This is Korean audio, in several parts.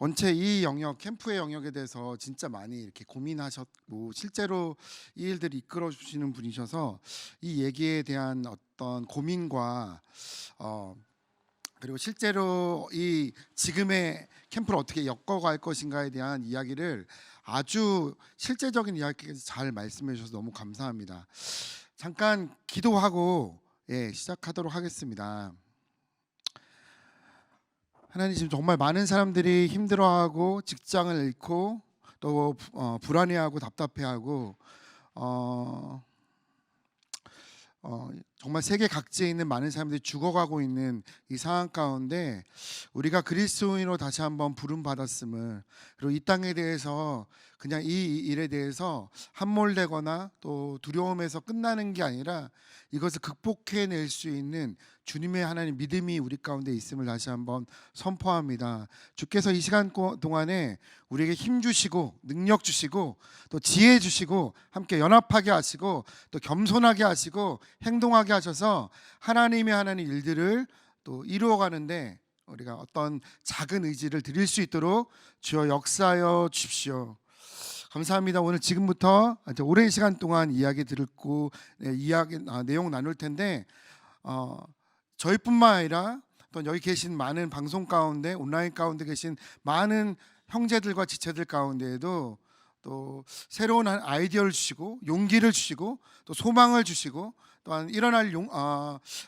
원체 이 영역, 캠프의 영역에 대해서 진짜 많이 이렇게 고민하셨고 실제로 이 일들을 이끌어 주시는 분이셔서 이 얘기에 대한 어떤 고민과 어 그리고 실제로 이 지금의 캠프를 어떻게 엮어갈 것인가에 대한 이야기를 아주 실제적인 이야기까지 잘 말씀해 주셔서 너무 감사합니다. 잠깐 기도하고 시작하도록 하겠습니다. 하나님, 지금 정말 많은 사람들이 힘들어하고 직장을 잃고 또 불안해하고 답답해하고 어, 정말 세계 각지에 있는 많은 사람들이 죽어가고 있는 이 상황 가운데 우리가 그리스도인으로 다시 한번 부름 받았음을, 그리고 이 땅에 대해서 그냥 이 일에 대해서 함몰되거나 또 두려움에서 끝나는 게 아니라 이것을 극복해낼 수 있는 주님의 하나님 믿음이 우리 가운데 있음을 다시 한번 선포합니다. 주께서 이 시간 동안에 우리에게 힘 주시고 능력 주시고 또 지혜 주시고 함께 연합하게 하시고 또 겸손하게 하시고 행동하게 하셔서 하나님의 일들을 또 이루어가는데 우리가 어떤 작은 의지를 드릴 수 있도록 주여 역사하여 주십시오. 감사합니다. 오늘 지금부터 오랜 시간 동안 이야기 듣고 내용 나눌 텐데 저희뿐만 아니라 또 여기 계신 많은 방송 가운데 온라인 가운데 계신 많은 형제들과 지체들 가운데에도 또 새로운 아이디어를 주시고 용기를 주시고 또 소망을 주시고 또한 일어날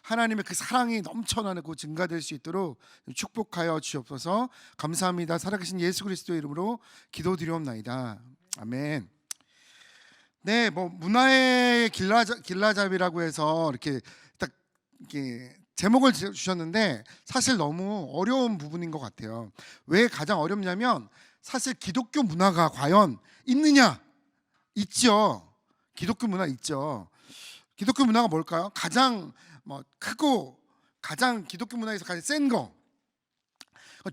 하나님의 그 사랑이 넘쳐나고 증가될 수 있도록 축복하여 주옵소서. 감사합니다. 살아계신 예수 그리스도의 이름으로 기도드리옵나이다. 아멘. 네, 문화의 길라잡이라고 해서 이렇게 딱 이렇게 제목을 주셨는데 사실 너무 어려운 부분인 것 같아요. 왜 가장 어렵냐면 사실 기독교 문화가 과연 있느냐? 있죠. 기독교 문화 있죠. 기독교 문화가 뭘까요? 가장 크고 가장 기독교 문화에서 가장 센 거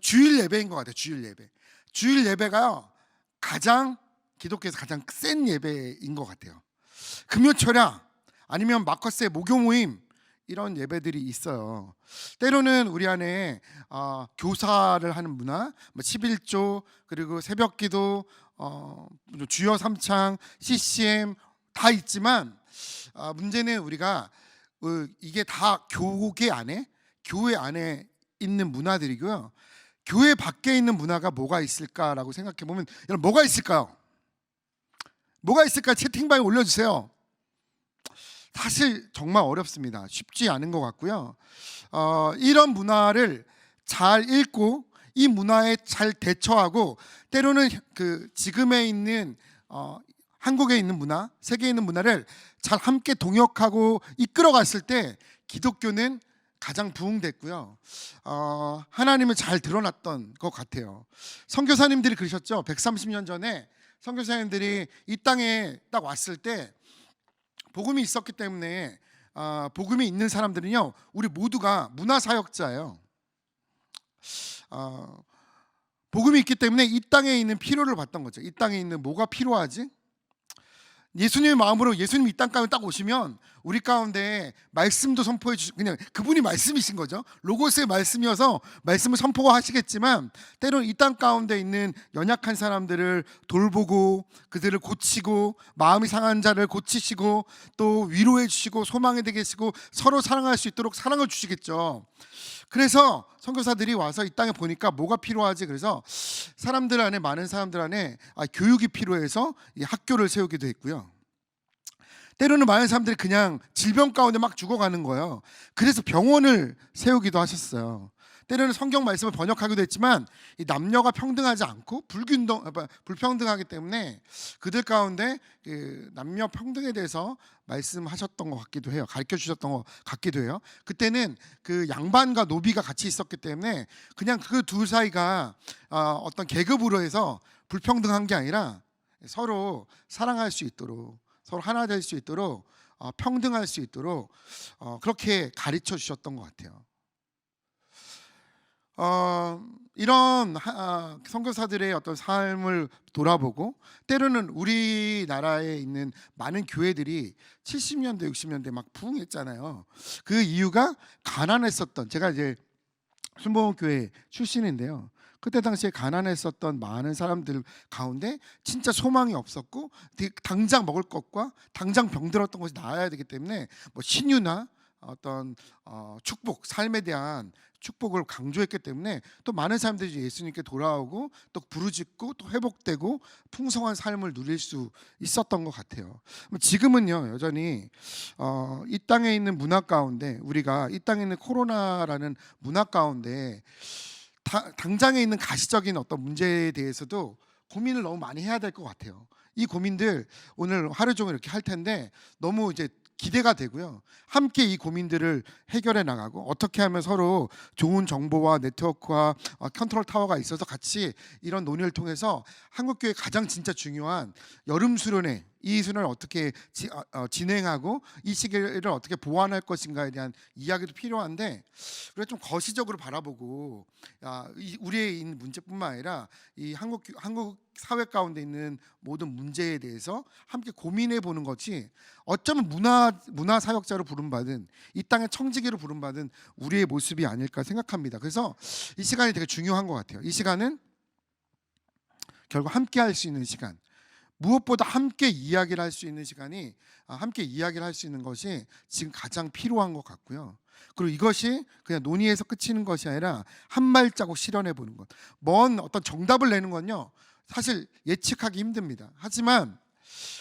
주일 예배인 것 같아요. 주일 예배가요 가장 기독교에서 가장 센 예배인 것 같아요. 금요철야 아니면 마커스의 목요 모임 이런 예배들이 있어요. 때로는 우리 안에 교사를 하는 문화, 11조 그리고 새벽기도, 주여 삼창, CCM 다 있지만 문제는 우리가 이게 다 교회 안에 있는 문화들이고요. 교회 밖에 있는 문화가 뭐가 있을까라고 생각해 보면 여러분 뭐가 있을까요? 뭐가 있을까? 채팅방에 올려주세요. 사실 정말 어렵습니다. 쉽지 않은 것 같고요. 이런 문화를 잘 읽고 이 문화에 잘 대처하고 때로는 그 지금에 있는 한국에 있는 문화, 세계에 있는 문화를 잘 함께 동역하고 이끌어갔을 때 기독교는 가장 부흥됐고요. 하나님을 잘 드러났던 것 같아요. 선교사님들이 그러셨죠. 130년 전에 선교사님들이 이 땅에 딱 왔을 때 복음이 있었기 때문에 복음이 있는 사람들은요 우리 모두가 문화사역자예요. 복음이 있기 때문에 이 땅에 있는 필요를 봤던 거죠. 이 땅에 있는 뭐가 필요하지? 예수님의 마음으로 예수님 이 땅 가운데 딱 오시면 우리 가운데 말씀도 선포해 주시고 그냥 그분이 말씀이신 거죠. 로고스의 말씀이어서 말씀을 선포하시겠지만 때로는 이 땅 가운데 있는 연약한 사람들을 돌보고 그들을 고치고 마음이 상한 자를 고치시고 또 위로해 주시고 소망이 되게 하시고 서로 사랑할 수 있도록 사랑을 주시겠죠. 그래서 선교사들이 와서 이 땅에 보니까 뭐가 필요하지? 그래서 많은 사람들 안에 교육이 필요해서 이 학교를 세우기도 했고요. 때로는 많은 사람들이 그냥 질병 가운데 막 죽어가는 거예요. 그래서 병원을 세우기도 하셨어요. 때로는 성경 말씀을 번역하기도 했지만 이 남녀가 평등하지 않고 불평등하기 때문에 그들 가운데 그 남녀 평등에 대해서 말씀하셨던 것 같기도 해요. 가르쳐 주셨던 것 같기도 해요. 그때는 그 양반과 노비가 같이 있었기 때문에 그냥 그 둘 사이가 어떤 계급으로 해서 불평등한 게 아니라 서로 사랑할 수 있도록 서로 하나 될 수 있도록 평등할 수 있도록 그렇게 가르쳐 주셨던 것 같아요. 이런 선교사들의 어떤 삶을 돌아보고 때로는 우리나라에 있는 많은 교회들이 70년대 60년대 막 부흥했잖아요. 그 이유가 가난했었던, 제가 이제 순복음교회 출신인데요. 그때 당시에 가난했었던 많은 사람들 가운데 진짜 소망이 없었고 당장 먹을 것과 당장 병들었던 것이 나아야 되기 때문에 뭐 신유나 어떤 축복, 삶에 대한 축복을 강조했기 때문에 또 많은 사람들이 예수님께 돌아오고 또 부르짖고 또 회복되고 풍성한 삶을 누릴 수 있었던 것 같아요. 지금은요 여전히 이 땅에 있는 문화 가운데, 우리가 이 땅에 있는 코로나라는 문화 가운데 당장에 있는 가시적인 어떤 문제에 대해서도 고민을 너무 많이 해야 될 것 같아요. 이 고민들 오늘 하루 종일 이렇게 할 텐데 너무 이제 기대가 되고요. 함께 이 고민들을 해결해 나가고 어떻게 하면 서로 좋은 정보와 네트워크와 컨트롤 타워가 있어서 같이 이런 논의를 통해서 한국교회 가장 진짜 중요한 여름 수련회, 이 수련을 어떻게 진행하고 이 시기를 어떻게 보완할 것인가에 대한 이야기도 필요한데, 우리가 좀 거시적으로 바라보고 우리의 있는 문제뿐만 아니라 이 한국 사회 가운데 있는 모든 문제에 대해서 함께 고민해 보는 것이 어쩌면 문화 사역자로 부름받은, 이 땅의 청지기로 부름받은 우리의 모습이 아닐까 생각합니다. 그래서 이 시간이 되게 중요한 것 같아요. 이 시간은 결국 함께 할 수 있는 시간, 무엇보다 함께 이야기를 할 수 있는 시간이, 함께 이야기를 할 수 있는 것이 지금 가장 필요한 것 같고요. 그리고 이것이 그냥 논의에서 그치는 것이 아니라 한 발자국 실현해 보는 것. 먼 어떤 정답을 내는 건요 사실 예측하기 힘듭니다. 하지만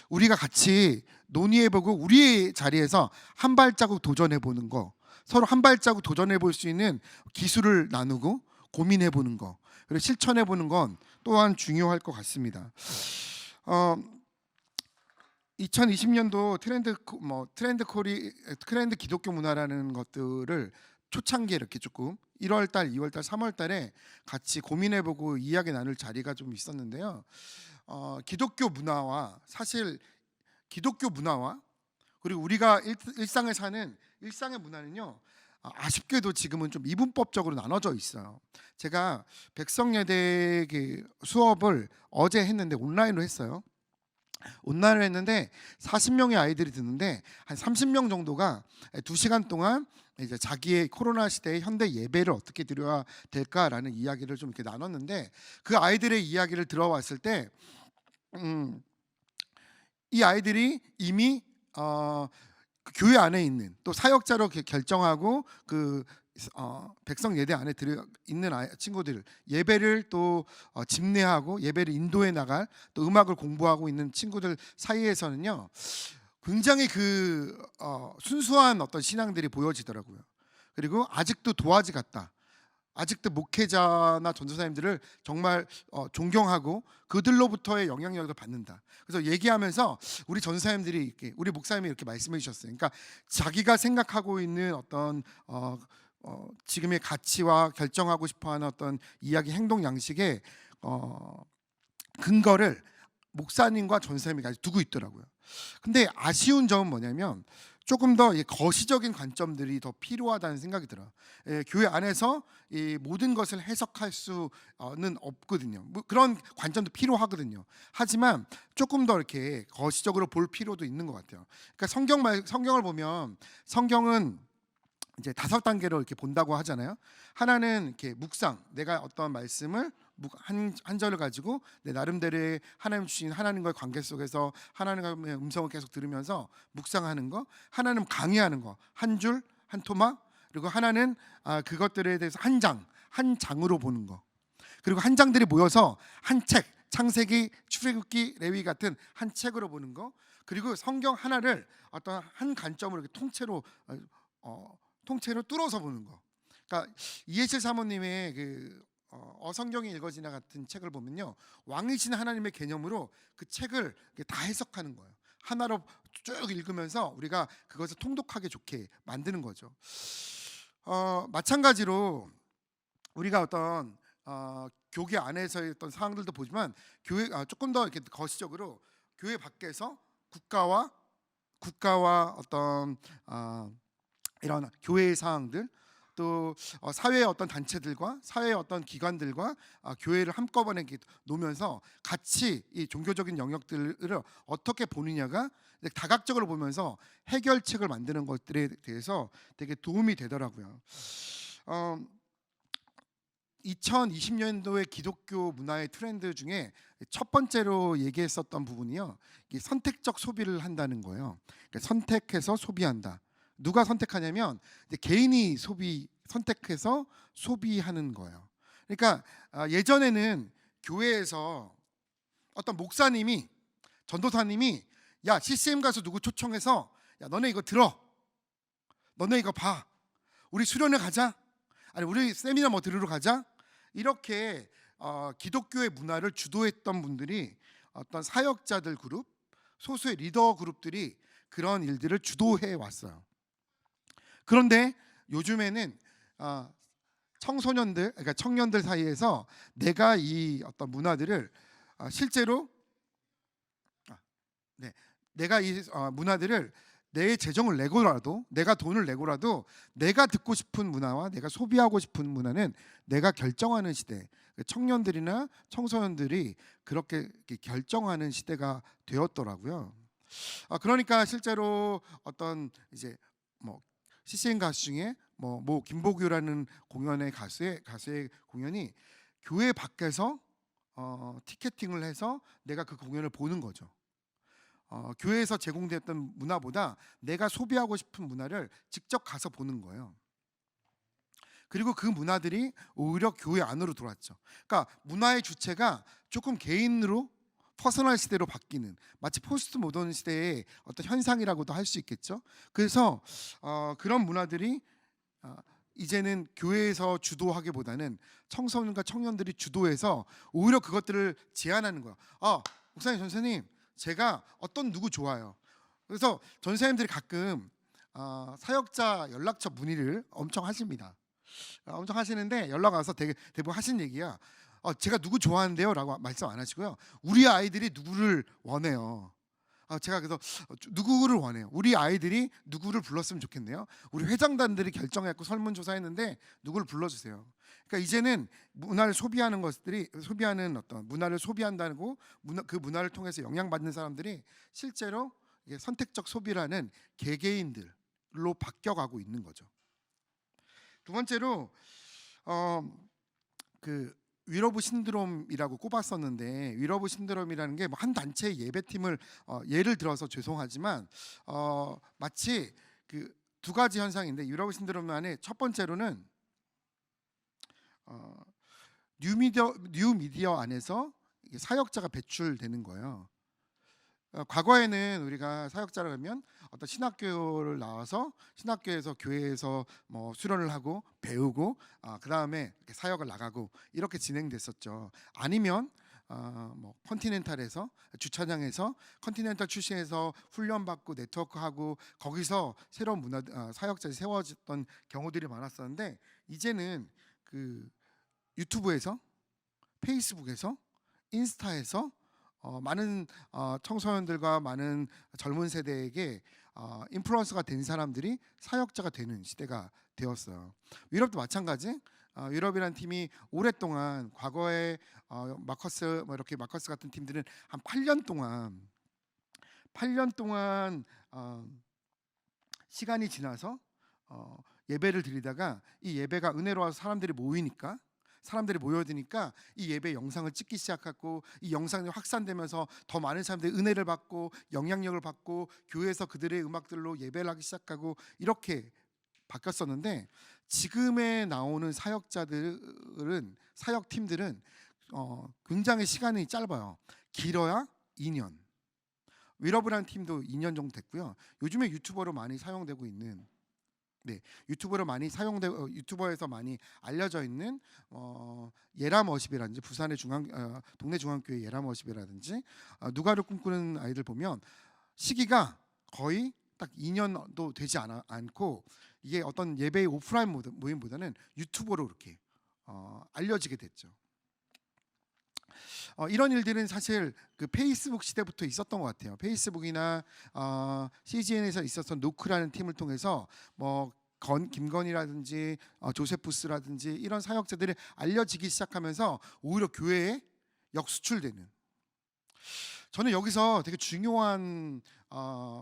우리가 같이 논의해보고 우리의 자리에서 한 발자국 도전해보는 거, 서로 한 발자국 도전해볼 수 있는 기술을 나누고 고민해보는 거, 그리고 실천해보는 건 또한 중요할 것 같습니다. 2020년도 트렌드 기독교 문화라는 것들을 초창기에 이렇게 조금 1월달, 2월달, 3월달에 같이 고민해보고 이야기 나눌 자리가 좀 있었는데요. 기독교 문화와 그리고 우리가 일상을 사는 일상의 문화는요 아쉽게도 지금은 좀 이분법적으로 나눠져 있어요. 제가 백성예대 수업을 어제 했는데 온라인으로 했어요. 온라인으로 했는데 40명의 아이들이 듣는데 한 30명 정도가 2시간 동안 이제 자기의 코로나 시대의 현대 예배를 어떻게 드려야 될까라는 이야기를 좀 이렇게 나눴는데, 그 아이들의 이야기를 들어봤을 때 이 아이들이 이미 그 교회 안에 있는 또 사역자로 결정하고 백성 예대 안에 들어 있는 친구들, 예배를 또 집례하고 예배를 인도해 나갈, 또 음악을 공부하고 있는 친구들 사이에서는요 굉장히 순수한 어떤 신앙들이 보여지더라고요. 그리고 아직도 도화지 같다, 아직도 목회자나 전도사님들을 정말 존경하고 그들로부터의 영향력을 받는다. 그래서 얘기하면서 우리 전도사님들이 우리 목사님이 이렇게 말씀해 주셨어요. 그러니까 자기가 생각하고 있는 어떤 지금의 가치와 결정하고 싶어하는 어떤 이야기, 행동 양식의 근거를 목사님과 전도사님이 두고 있더라고요. 근데 아쉬운 점은 뭐냐면 조금 더 거시적인 관점들이 더 필요하다는 생각이 들어요. 교회 안에서 이 모든 것을 해석할 수는 없거든요. 그런 관점도 필요하거든요. 하지만 조금 더 이렇게 거시적으로 볼 필요도 있는 것 같아요. 그러니까 성경을 보면 성경은 이제 5단계로 이렇게 본다고 하잖아요. 하나는 이렇게 묵상, 내가 어떤 말씀을 한 절을 가지고 내 나름대로의 하나님 주신 하나님과의 관계 속에서 하나님의 음성을 계속 들으면서 묵상하는 거. 하나는 강의하는 거, 한 줄, 한 토막. 그리고 하나는 그것들에 대해서 한 장으로 보는 거. 그리고 한 장들이 모여서 한 책, 창세기, 출애굽기, 레위 같은 한 책으로 보는 거. 그리고 성경 하나를 어떤 한 관점으로 이렇게 통째로 뚫어서 보는 거. 그러니까 이해실 사모님의 어성경이 읽어지나 같은 책을 보면요, 왕이신 하나님의 개념으로 그 책을 다 해석하는 거예요. 하나로 쭉 읽으면서 우리가 그것을 통독하게 좋게 만드는 거죠. 마찬가지로 우리가 어떤 교회 안에서의 어떤 상황들도 보지만 조금 더 이렇게 거시적으로 교회 밖에서 국가와 어떤 이런 교회의 상황들, 또 사회의 어떤 단체들과 사회의 어떤 기관들과 교회를 한꺼번에 놓으면서 같이 이 종교적인 영역들을 어떻게 보느냐가 다각적으로 보면서 해결책을 만드는 것들에 대해서 되게 도움이 되더라고요. 2020년도의 기독교 문화의 트렌드 중에 첫 번째로 얘기했었던 부분이요. 이게 선택적 소비를 한다는 거예요. 그러니까 선택해서 소비한다. 누가 선택하냐면 이제 개인이 선택해서 소비하는 거예요. 그러니까 예전에는 교회에서 어떤 목사님이 전도사님이 야 CCM 가서 누구 초청해서 야 너네 이거 들어, 너네 이거 봐, 우리 수련회 가자, 아니 우리 세미나 뭐 들으러 가자, 이렇게 기독교의 문화를 주도했던 분들이 어떤 사역자들 그룹, 소수의 리더 그룹들이 그런 일들을 주도해 왔어요. 그런데 요즘에는 청소년들, 그러니까 청년들 사이에서 내가 이 어떤 문화들을 실제로 내가 이 문화들을 내 재정을 내고라도, 내가 돈을 내고라도 내가 듣고 싶은 문화와 내가 소비하고 싶은 문화는 내가 결정하는 시대, 청년들이나 청소년들이 그렇게 결정하는 시대가 되었더라고요. 그러니까 실제로 어떤 이제 뭐 CCM 가수 중에 뭐 김보규라는 공연의 가수의 공연이 교회 밖에서 티켓팅을 해서 내가 그 공연을 보는 거죠. 교회에서 제공됐던 문화보다 내가 소비하고 싶은 문화를 직접 가서 보는 거예요. 그리고 그 문화들이 오히려 교회 안으로 들어왔죠. 그러니까 문화의 주체가 조금 개인으로 퍼스널 시대로 바뀌는, 마치 포스트 모던 시대의 어떤 현상이라고도 할 수 있겠죠. 그래서 그런 문화들이 이제는 교회에서 주도하기보다는 청소년과 청년들이 주도해서 오히려 그것들을 제안하는 거예요. 목사님, 전사님, 제가 어떤 누구 좋아요. 그래서 전사님들이 가끔 사역자 연락처 문의를 엄청 하십니다. 엄청 하시는데 연락 와서 대부분 하신 얘기야. 제가 누구 좋아하는데요? 라고 말씀 안 하시고요. 우리 아이들이 누구를 원해요. 제가 그래서 누구를 원해요. 우리 아이들이 누구를 불렀으면 좋겠네요. 우리 회장단들이 결정했고 설문조사했는데 누구를 불러주세요. 그러니까 이제는 문화를 소비하는 소비하는 어떤 문화를 소비한다고 그 문화를 통해서 영향받는 사람들이 실제로 선택적 소비라는 개개인들로 바뀌어가고 있는 거죠. 두 번째로 그 위러브 신드롬이라고 꼽았었는데, 위러브 신드롬이라는 게 한 단체의 예배팀을 예를 들어서 죄송하지만 마치 그 두 가지 현상인데, 위러브 신드롬 안에 첫 번째로는 뉴미디어 안에서 사역자가 배출되는 거예요. 과거에는 우리가 사역자를 하면 어떤 신학교를 나와서 신학교에서 교회에서 뭐 수련을 하고 배우고 그 다음에 사역을 나가고 이렇게 진행됐었죠. 아니면 뭐 컨티넨탈에서 주차장에서 컨티넨탈 출신에서 훈련받고 네트워크하고 거기서 새로운 문화 사역자들이 세워졌던 경우들이 많았었는데, 이제는 그 유튜브에서, 페이스북에서, 인스타에서 많은 청소년들과 많은 젊은 세대에게 인플루언서가 된 사람들이 사역자가 되는 시대가 되었어요. 유럽도 마찬가지. 유럽이라는 팀이 오랫동안 과거에 마커스 이렇게 마커스 같은 팀들은 한 8년 동안 시간이 지나서 예배를 드리다가 이 예배가 은혜로워서 사람들이 모여드니까 이 예배 영상을 찍기 시작하고, 이 영상이 확산되면서 더 많은 사람들이 은혜를 받고 영향력을 받고 교회에서 그들의 음악들로 예배를 하기 시작하고 이렇게 바뀌었었는데, 지금에 나오는 사역팀들은 굉장히 시간이 짧아요. 길어야 2년. 위러브라는 팀도 2년 정도 됐고요. 요즘에 유튜버로 많이 사용되고 있는, 유튜버에서 많이 알려져 있는 예람워십이라든지 부산의 동네 중앙교회 예람워십이라든지 누가를 꿈꾸는 아이들 보면 시기가 거의 딱 2년도 되지 않고 이게 어떤 예배의 오프라인 모임보다는 유튜버로 이렇게 알려지게 됐죠. 이런 일들은 사실 그 페이스북 시대부터 있었던 것 같아요. 페이스북이나 CGN에서 있었던 노크라는 팀을 통해서 뭐 김건희라든지 조세푸스라든지 이런 사역자들이 알려지기 시작하면서 오히려 교회에 역수출되는, 저는 여기서 되게 중요한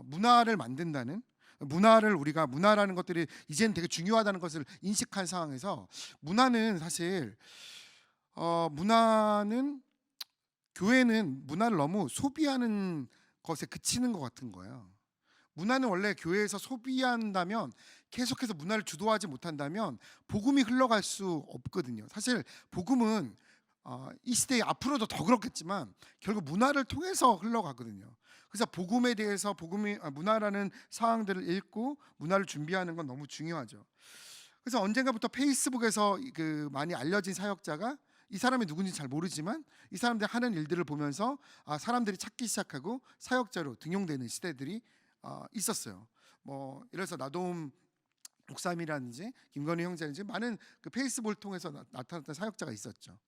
문화를 만든다는, 우리가 문화라는 것들이 이제는 되게 중요하다는 것을 인식한 상황에서, 문화는 사실 문화는 교회는 문화를 너무 소비하는 것에 그치는 것 같은 거예요. 문화는 원래 교회에서 소비한다면 계속해서 문화를 주도하지 못한다면 복음이 흘러갈 수 없거든요. 사실 복음은 이 시대에 앞으로도 더 그렇겠지만 결국 문화를 통해서 흘러가거든요. 그래서 복음에 대해서 문화라는 사항들을 읽고 문화를 준비하는 건 너무 중요하죠. 그래서 언젠가부터 페이스북에서 그 많이 알려진 사역자가 이 사람이 누군지 잘 모르지만 이 사람들이 하는 일들을 보면서 사람들이 찾기 시작하고 사역자로 등용되는 시대들이 있었어요. 뭐 이래서 나도움 목사님이라든지 김건희 형제라든지 많은 그 페이스북을 통해서 나타났던 사역자가 있었죠.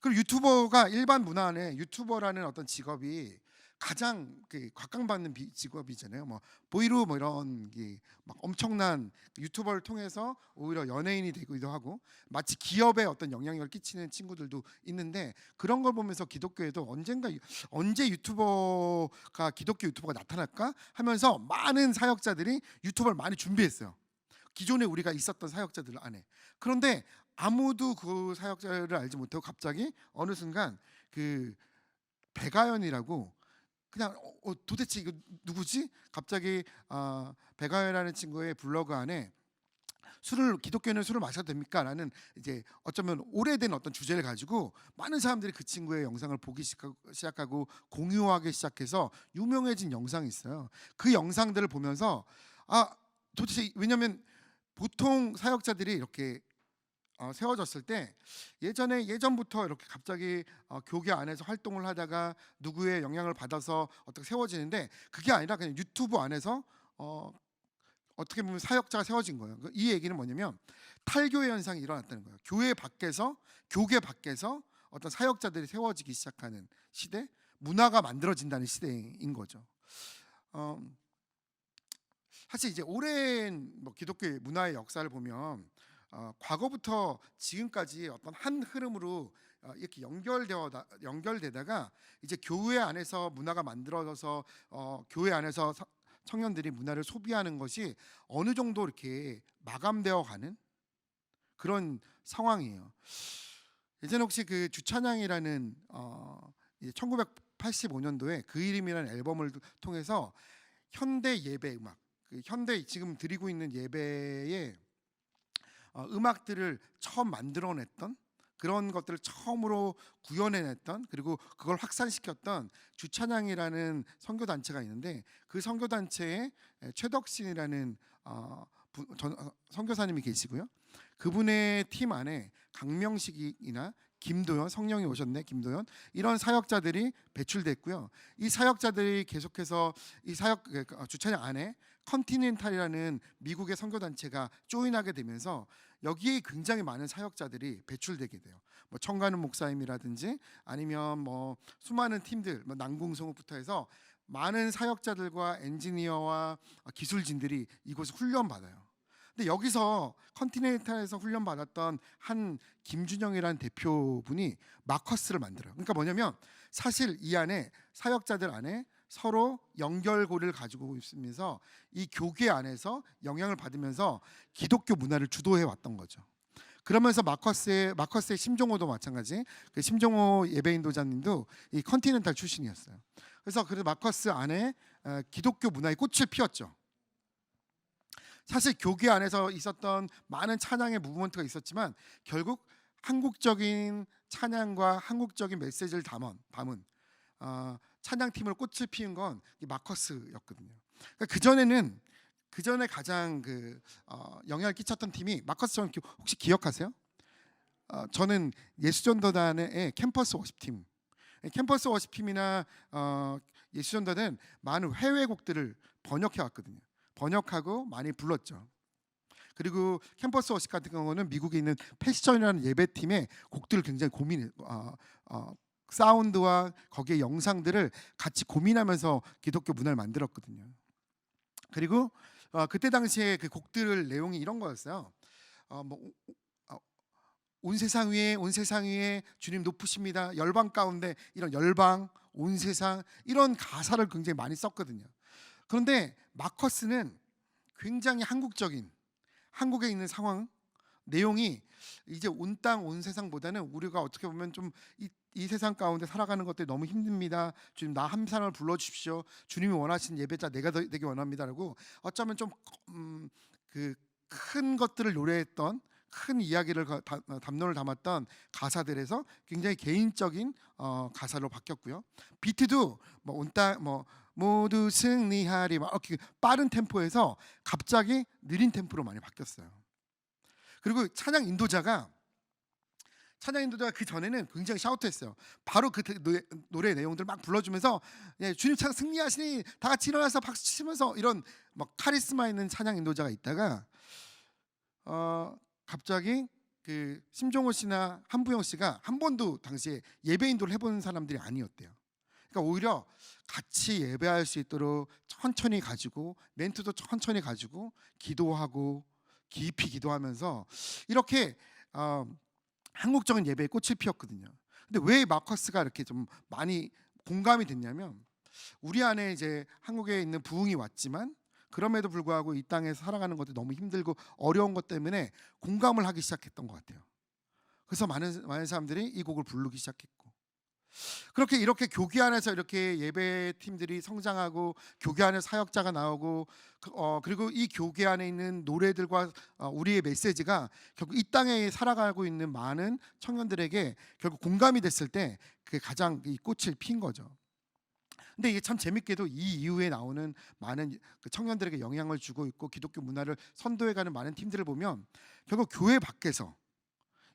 그리고 유튜버가 일반 문화 안에 유튜버라는 어떤 직업이 가장 각광받는 직업이잖아요. 뭐 보이루 뭐 이런 막 엄청난 유튜버를 통해서 오히려 연예인이 되기도 하고 마치 기업에 어떤 영향력을 끼치는 친구들도 있는데 그런 걸 보면서 기독교에도 언제 유튜버가 기독교 유튜버가 나타날까 하면서 많은 사역자들이 유튜버를 많이 준비했어요. 기존에 우리가 있었던 사역자들 안에. 그런데 아무도 그 사역자를 알지 못하고 갑자기 어느 순간 그 백아연이라고 그냥 도대체 이거 누구지? 갑자기 백아연이라는 친구의 블로그 안에 기독교는 술을 마셔도 됩니까? 라는 이제 어쩌면 오래된 어떤 주제를 가지고 많은 사람들이 그 친구의 영상을 보기 시작하고 공유하기 시작해서 유명해진 영상이 있어요. 그 영상들을 보면서 도대체 왜냐면 보통 사역자들이 이렇게 세워졌을 때 예전부터 이렇게 갑자기 교계 안에서 활동을 하다가 누구의 영향을 받아서 어떻게 세워지는데 그게 아니라 그냥 유튜브 안에서 어떻게 보면 사역자가 세워진 거예요. 이 얘기는 뭐냐면 탈교회 현상이 일어났다는 거예요. 교계 밖에서 어떤 사역자들이 세워지기 시작하는 시대, 문화가 만들어진다는 시대인 거죠. 사실 이제 오랜 기독교 문화의 역사를 보면 과거부터 지금까지 어떤 한 흐름으로 이렇게 연결되다가 이제 교회 안에서 문화가 만들어져서 교회 안에서 청년들이 문화를 소비하는 것이 어느 정도 이렇게 마감되어 가는 그런 상황이에요. 예전에 혹시 그 주찬양이라는 1985년도에 그 이름이라는 앨범을 통해서 현대 예배 음악, 현대 지금 드리고 있는 예배의 음악들을 처음 만들어냈던 그런 것들을 처음으로 구현해냈던 그리고 그걸 확산시켰던 주찬양이라는 선교단체가 있는데 그 선교단체에 최덕신이라는 선교사님이 계시고요. 그분의 팀 안에 강명식이나 김도현, 성령이 오셨네, 김도현 이런 사역자들이 배출됐고요. 이 사역자들이 계속해서 이 주찬양 안에 컨티넨탈이라는 미국의 선교단체가 조인하게 되면서 여기에 굉장히 많은 사역자들이 배출되게 돼요. 뭐 청가는 목사님이라든지 아니면 뭐 수많은 팀들, 남궁성읍부터 해서 많은 사역자들과 엔지니어와 기술진들이 이곳에 훈련받아요. 근데 여기서 컨티넨탈에서 훈련받았던 한 김준영이라는 대표분이 마커스를 만들어요. 그러니까 뭐냐면 사실 이 안에 사역자들 안에 서로 연결고리를 가지고 있으면서 이 교계 안에서 영향을 받으면서 기독교 문화를 주도해 왔던 거죠. 그러면서 마커스의 심종호도 마찬가지. 그 심종호 예배인도자님도 이 컨티넨탈 출신이었어요. 그래서 마커스 안에 기독교 문화의 꽃을 피웠죠. 사실 교계 안에서 있었던 많은 찬양의 무브먼트가 있었지만 결국 한국적인 찬양과 한국적인 메시지를 담은 찬양팀을 꽃을 피운 건 이 마커스였거든요. 그러니까 그 전에 가장 영향을 끼쳤던 팀이 마커스처럼 혹시 기억하세요? 저는 예수전도단의 캠퍼스 워십팀, 캠퍼스 워십팀이나 예수전도단은 많은 해외 곡들을 번역해 왔거든요. 번역하고 많이 불렀죠. 그리고 캠퍼스 워십 같은 경우는 미국에 있는 패션이라는 예배팀의 곡들을 굉장히 사운드와 거기에 영상들을 같이 고민하면서 기독교 문화를 만들었거든요. 그리고 그때 당시에 그 곡들 내용이 이런 거였어요. 온 세상 위에 주님 높으십니다. 열방 가운데 이런 열방, 온 세상 이런 가사를 굉장히 많이 썼거든요. 그런데 마커스는 굉장히 한국적인 한국에 있는 상황, 내용이 이제 온 땅 온 세상보다는 우리가 어떻게 보면 좀 이 세상 가운데 살아가는 것들이 너무 힘듭니다. 주님 나 한 사람을 불러주십시오. 주님이 원하시는 예배자 내가 되기 원합니다라고 어쩌면 좀 그 큰 것들을 노래했던 큰 이야기를 담론을 담았던 가사들에서 굉장히 개인적인 가사로 바뀌었고요. 비트도 뭐 온 땅 뭐 모두 승리하리 막 이렇게 빠른 템포에서 갑자기 느린 템포로 많이 바뀌었어요. 그리고 찬양 인도자가 그 전에는 굉장히 샤우트했어요. 바로 그 노래 내용들 막 불러주면서 예, 주님 찬 승리하시니 다 같이 일어나서 박수 치면서 이런 막 카리스마 있는 찬양 인도자가 있다가 갑자기 그 심종호 씨나 한부영 씨가 한 번도 당시에 예배 인도를 해본 사람들이 아니었대요. 그러니까 오히려 같이 예배할 수 있도록 천천히 가지고 멘트도 천천히 가지고 기도하고 깊이 기도하면서 이렇게 한국적인 예배의 꽃을 피웠거든요. 근데 왜 마커스가 이렇게 좀 많이 공감이 됐냐면 우리 안에 이제 한국에 있는 부흥이 왔지만 그럼에도 불구하고 이 땅에서 살아가는 것도 너무 힘들고 어려운 것 때문에 공감을 하기 시작했던 것 같아요. 그래서 많은 사람들이 이 곡을 부르기 시작했고 그렇게 이렇게 교회 안에서 이렇게 예배 팀들이 성장하고 교회 안에 사역자가 나오고 그리고 이 교회 안에 있는 노래들과 우리의 메시지가 결국 이 땅에 살아가고 있는 많은 청년들에게 결국 공감이 됐을 때 그게 가장 이 꽃을 핀 거죠. 근데 이게 참 재밌게도 이 이후에 나오는 많은 그 청년들에게 영향을 주고 있고 기독교 문화를 선도해가는 많은 팀들을 보면 결국 교회 밖에서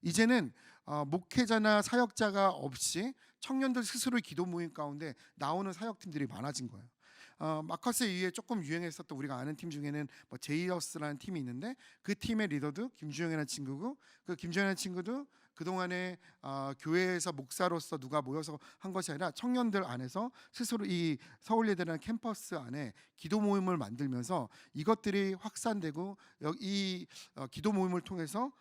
이제는 목회자나 사역자가 없이 청년들 스스로의 기도 모임 가운데 나오는 사역팀들이 많아진 거예요. 마커스 이후에 조금 유행했었던 우리가 아는 팀 중에는 뭐 제이어스라는 팀이 있는데 그 팀의 리더도 김주영이라는 친구고 그 김주영이라는 친구도 그동안에 교회에서 목사로서 누가 모여서 한 것이 아니라 청년들 안에서 스스로 이 서울예대라는 캠퍼스 안에 기도 모임을 만들면서 이것들이 확산되고 이 기도 모임을 통해서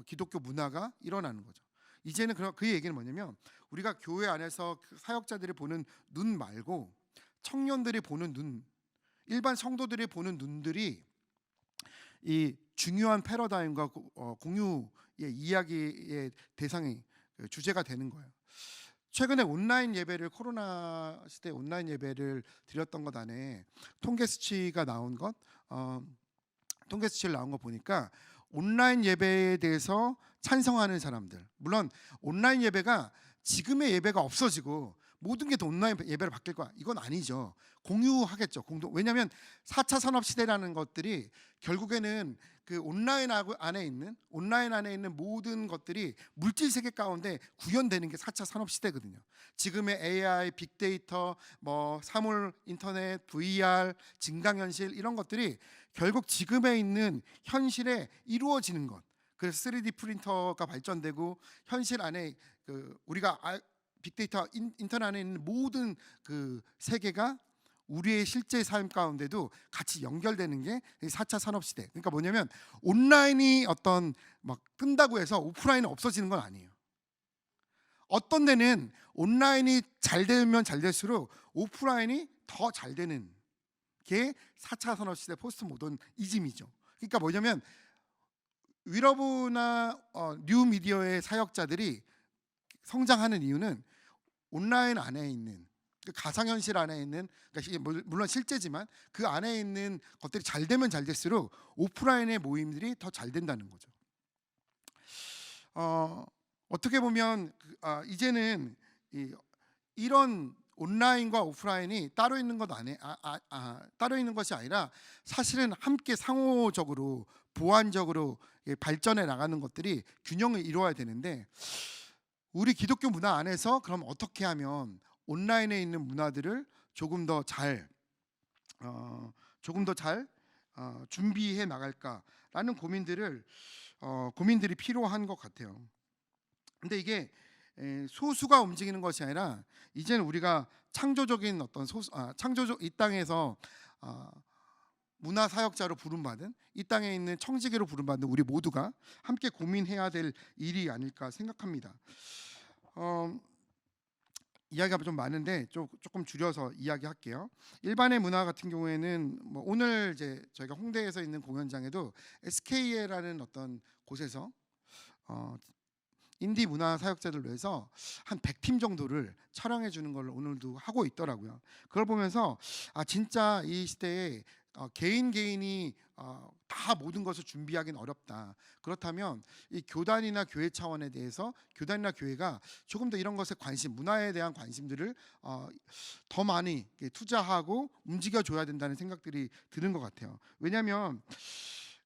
기독교 문화가 일어나는 거죠. 이제는 그 얘기는 뭐냐면 우리가 교회 안에서 사역자들이 보는 눈 말고 청년들이 보는 눈, 일반 성도들이 보는 눈들이 이 중요한 패러다임과 공유의 이야기의 대상이 주제가 되는 거예요. 최근에 온라인 예배를 코로나 시대 온라인 예배를 드렸던 것 안에 통계 수치가 나온 것, 통계 수치를 나온 거 보니까 온라인 예배에 대해서 찬성하는 사람들, 물론 온라인 예배가 지금의 예배가 없어지고 모든 게 다 온라인 예배로 바뀔 거야 이건 아니죠. 공유하겠죠. 왜냐하면 4차 산업 시대라는 것들이 결국에는 그 온라인 안에 있는 모든 것들이 물질 세계 가운데 구현되는 게 4차 산업 시대거든요. 지금의 AI, 빅데이터, 뭐 사물 인터넷, VR, 증강현실 이런 것들이 결국 지금에 있는 현실에 이루어지는 것. 그래서 3D 프린터가 발전되고 현실 안에 그 우리가 빅데이터 인터넷 안에 있는 모든 그 세계가 우리의 실제 삶 가운데도 같이 연결되는 게 4차 산업 시대. 그러니까 뭐냐면 온라인이 어떤 막 끈다고 해서 오프라인은 없어지는 건 아니에요. 어떤 데는 온라인이 잘 되면 잘 될수록 오프라인이 더 잘 되는 게 4차 산업 시대 포스트 모던이즘이죠. 그러니까 뭐냐면 위러브나 뉴 미디어의 사역자들이 성장하는 이유는 온라인 안에 있는 그 가상현실 안에 있는 그러니까 물론 실제지만 그 안에 있는 것들이 잘 되면 잘 될수록 오프라인의 모임들이 더 잘 된다는 거죠. 어떻게 보면 이제는 이런 온라인과 오프라인이 따로 있는 따로 있는 것이 아니라 사실은 함께 상호적으로 보완적으로 발전해 나가는 것들이 균형을 이루어야 되는데 우리 기독교 문화 안에서 그럼 어떻게 하면 온라인에 있는 문화들을 조금 더 잘 준비해 나갈까라는 고민들이 필요한 것 같아요. 근데 이게 소수가 움직이는 것이 아니라 이제는 우리가 창조적인 어떤 이 땅에서 문화 사역자로 부름받은 이 땅에 있는 청지기로 부름받는 우리 모두가 함께 고민해야 될 일이 아닐까 생각합니다. 이야기가 좀 많은데 조금 줄여서 이야기할게요. 일반의 문화 같은 경우에는 뭐 오늘 이제 저희가 홍대에서 있는 공연장에도 SK라는 어떤 곳에서 인디 문화 사역자들로 해서 한 100팀 정도를 촬영해 주는 걸 오늘도 하고 있더라고요. 그걸 보면서 진짜 이 시대에 개인이 다 모든 것을 준비하기는 어렵다. 그렇다면 이 교단이나 교회 차원에 대해서 교단이나 교회가 조금 더 이런 것에 문화에 대한 관심들을 더 많이 투자하고 움직여줘야 된다는 생각들이 드는 것 같아요. 왜냐하면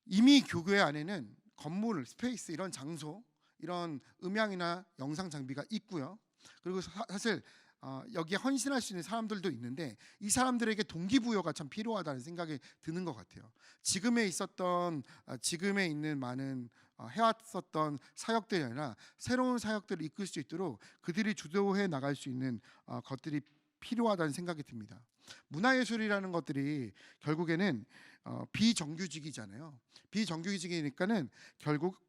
이미 교회 안에는 건물, 스페이스, 이런 장소, 이런 음향이나 영상 장비가 있고요. 그리고 사실 여기에 헌신할 수 있는 사람들도 있는데 이 사람들에게 동기부여가 참 필요하다는 생각이 드는 것 같아요. 지금에 있는 많은 해왔었던 사역들이 아니라 새로운 사역들을 이끌 수 있도록 그들이 주도해 나갈 수 있는 것들이 필요하다는 생각이 듭니다. 문화예술이라는 것들이 결국에는 비정규직이잖아요. 비정규직이니까는 결국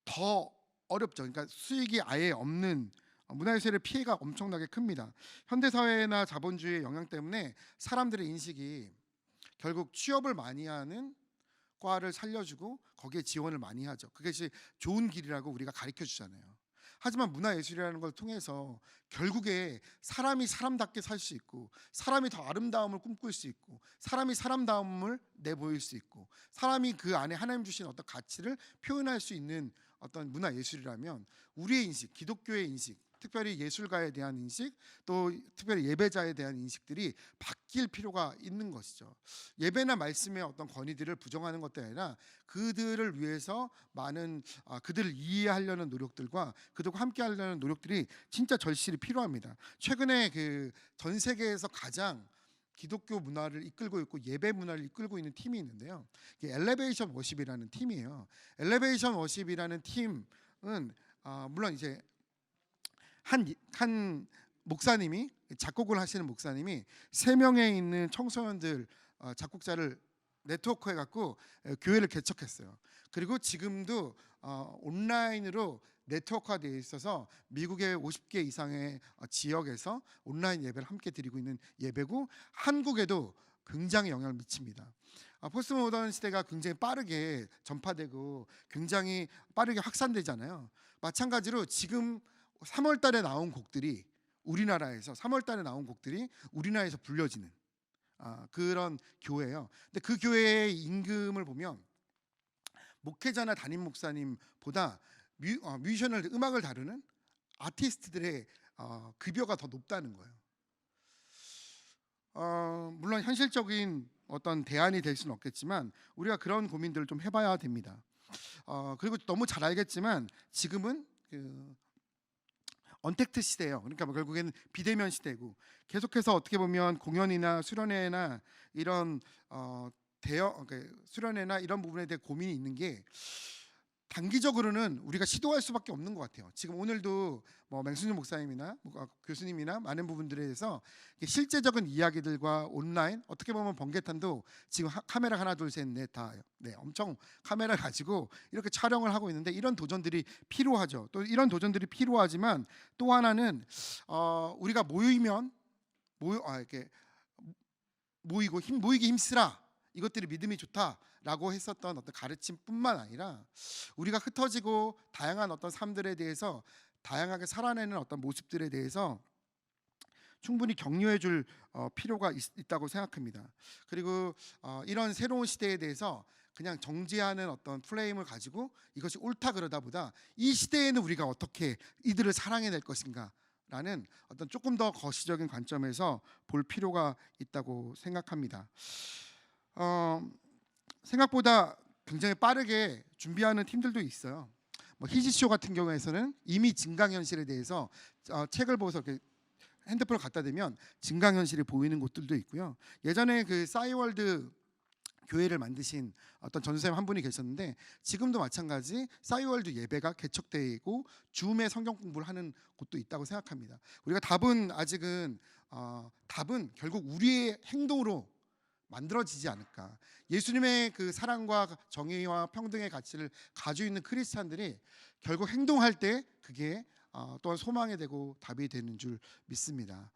더 어렵죠. 그러니까 수익이 아예 없는 문화예술의 피해가 엄청나게 큽니다. 현대사회나 자본주의의 영향 때문에 사람들의 인식이 결국 취업을 많이 하는 과를 살려주고 거기에 지원을 많이 하죠. 그것이 좋은 길이라고 우리가 가르쳐 주잖아요. 하지만 문화예술이라는 걸 통해서 결국에 사람이 사람답게 살 수 있고 사람이 더 아름다움을 꿈꿀 수 있고 사람이 사람다움을 내보일 수 있고 사람이 그 안에 하나님 주신 어떤 가치를 표현할 수 있는 어떤 문화예술이라면 우리의 인식, 기독교의 인식, 특별히 예술가에 대한 인식, 또 특별히 예배자에 대한 인식들이 바뀔 필요가 있는 것이죠. 예배나 말씀의 어떤 권위들을 부정하는 것도 아니라 그들을 위해서 많은 그들을 이해하려는 노력들과 그들과 함께 하려는 노력들이 진짜 절실히 필요합니다. 최근에 그 전 세계에서 가장 기독교 문화를 이끌고 있고 예배 문화를 이끌고 있는 팀이 있는데요. 이게 엘리베이션 워십이라는 팀이에요. 엘리베이션 워십이라는 팀은 물론 이제 한 목사님이 작곡을 하시는 목사님이 3명에 있는 청소년들 작곡자를 네트워크해 갖고 교회를 개척했어요. 그리고 지금도 온라인으로 네트워크가 되어 있어서 미국의 50개 이상의 지역에서 온라인 예배를 함께 드리고 있는 예배고 한국에도 굉장히 영향을 미칩니다. 포스트 모던 시대가 굉장히 빠르게 전파되고 굉장히 빠르게 확산되잖아요. 마찬가지로 지금 3월 달에 나온 곡들이 우리나라에서 불려지는 그런 교회예요. 근데 그 교회의 임금을 보면 목회자나 담임 목사님보다 뮤지션을 음악을 다루는 아티스트들의 급여가 더 높다는 거예요. 물론 현실적인 어떤 대안이 될 수는 없겠지만 우리가 그런 고민들을 좀 해봐야 됩니다. 그리고 너무 잘 알겠지만 지금은 언택트 시대예요. 그러니까 결국에는 비대면 시대고 계속해서 어떻게 보면 공연이나 수련회나 이런 수련회나 이런 부분에 대해 고민이 있는 게 단기적으로는 우리가 시도할 수밖에 없는 것 같아요. 지금 오늘도 맹순준 목사님이나 교수님이나 많은 부분들에 대해서 실제적인 이야기들과 온라인 어떻게 보면 번개탄도 지금 카메라 하나 둘 셋 넷 다 엄청 카메라 가지고 이렇게 촬영을 하고 있는데 이런 도전들이 필요하죠. 또 이런 도전들이 필요하지만 또 하나는 우리가 이렇게 모이기 힘쓰라. 이것들이 믿음이 좋다라고 했었던 어떤 가르침뿐만 아니라 우리가 흩어지고 다양한 어떤 삶들에 대해서 다양하게 살아내는 어떤 모습들에 대해서 충분히 격려해 줄 필요가 있다고 생각합니다. 그리고 이런 새로운 시대에 대해서 그냥 정죄하는 어떤 플레임을 가지고 이것이 옳다 그러다 보다 이 시대에는 우리가 어떻게 이들을 사랑해낼 것인가 라는 어떤 조금 더 거시적인 관점에서 볼 필요가 있다고 생각합니다. 생각보다 굉장히 빠르게 준비하는 팀들도 있어요. 희지쇼 같은 경우에는 이미 증강현실에 대해서 책을 보고서 핸드폰을 갖다 대면 증강현실이 보이는 곳들도 있고요. 예전에 그 싸이월드 교회를 만드신 어떤 전도사님 한 분이 계셨는데 지금도 마찬가지 싸이월드 예배가 개척되고 줌에 성경 공부를 하는 곳도 있다고 생각합니다. 우리가 답은 결국 우리의 행동으로 만들어지지 않을까. 예수님의 그 사랑과 정의와 평등의 가치를 가지고 있는 크리스찬들이 결국 행동할 때 그게 또한 소망이 되고 답이 되는 줄 믿습니다.